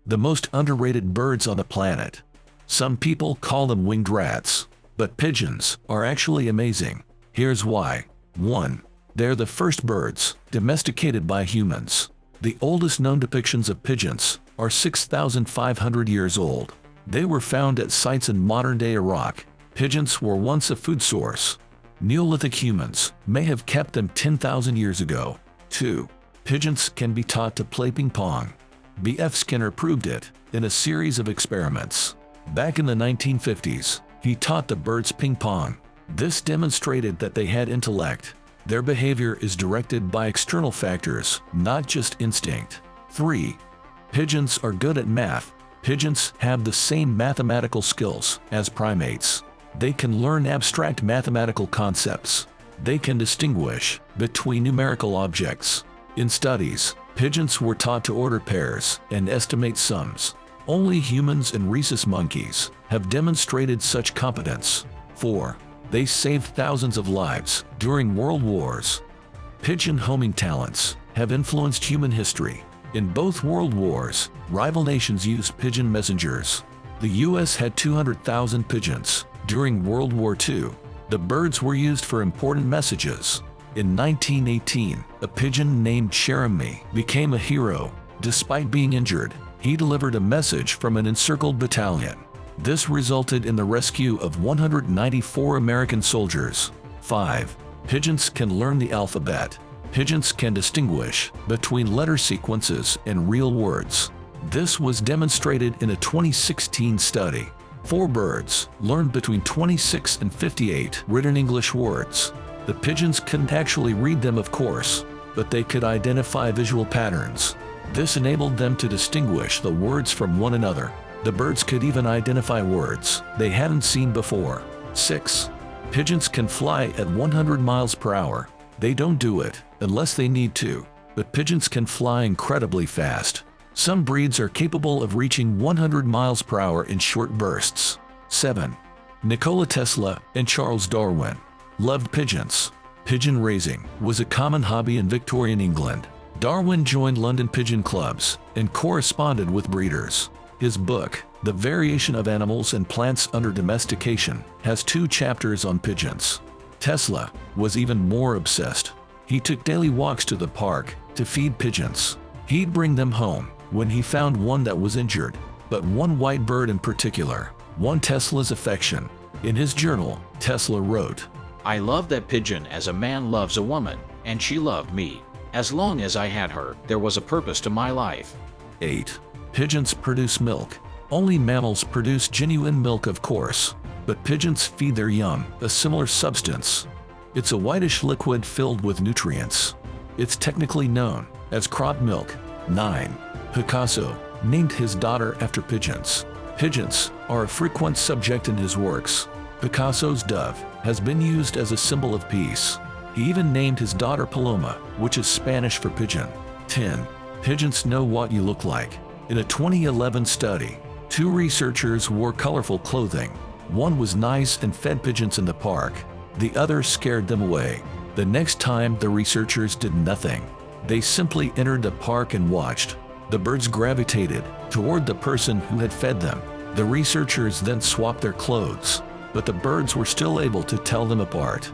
the most underrated birds on the planet. Some people call them winged rats, but pigeons are actually amazing. Here's why. 1. They're the first birds domesticated by humans. The oldest known depictions of pigeons are 6,500 years old. They were found at sites in modern-day Iraq. Pigeons were once a food source. Neolithic humans may have kept them 10,000 years ago. 2. Pigeons can be taught to play ping pong. B.F. Skinner proved it in a series of experiments. Back in the 1950s, he taught the birds ping pong. This demonstrated that they had intellect. Their behavior is directed by external factors, not just instinct. 3. Pigeons are good at math. Pigeons have the same mathematical skills as primates. They can learn abstract mathematical concepts. They can distinguish between numerical objects. In studies, pigeons were taught to order pairs and estimate sums. Only humans and rhesus monkeys have demonstrated such competence. 4. They saved thousands of lives during world wars. Pigeon homing talents have influenced human history. In both world wars, rival nations used pigeon messengers. The U.S. had 200,000 pigeons during World War II. The birds were used for important messages. In 1918, a pigeon named Jeremy became a hero. Despite being injured, he delivered a message from an encircled battalion. This resulted in the rescue of 194 American soldiers. 5. Pigeons can learn the alphabet. Pigeons can distinguish between letter sequences and real words. This was demonstrated in a 2016 study. 4 birds learned between 26 and 58 written English words. The pigeons couldn't actually read them, of course, but they could identify visual patterns. This enabled them to distinguish the words from one another. The birds could even identify words they hadn't seen before. 6. Pigeons can fly at 100 miles per hour. They don't do it unless they need to, but pigeons can fly incredibly fast. Some breeds are capable of reaching 100 miles per hour in short bursts. 7. Nikola Tesla and Charles Darwin loved pigeons. Pigeon raising was a common hobby in Victorian England. Darwin joined London pigeon clubs and corresponded with breeders. His book, The Variation of Animals and Plants Under Domestication, has 2 chapters on pigeons. Tesla was even more obsessed. He took daily walks to the park to feed pigeons. He'd bring them home when he found one that was injured, but one white bird in particular won Tesla's affection. In his journal, Tesla wrote, "I loved that pigeon as a man loves a woman, and she loved me. As long as I had her, there was a purpose to my life." 8. Pigeons produce milk. Only mammals produce genuine milk, of course, but pigeons feed their young a similar substance. It's a whitish liquid filled with nutrients. It's technically known as crop milk. 9. Picasso named his daughter after pigeons. Pigeons are a frequent subject in his works. Picasso's dove has been used as a symbol of peace. He even named his daughter Paloma, which is Spanish for pigeon. 10. Pigeons know what you look like. In a 2011 study, 2 researchers wore colorful clothing. One was nice and fed pigeons in the park. The other scared them away. The next time, the researchers did nothing. They simply entered the park and watched. The birds gravitated toward the person who had fed them. The researchers then swapped their clothes, but the birds were still able to tell them apart.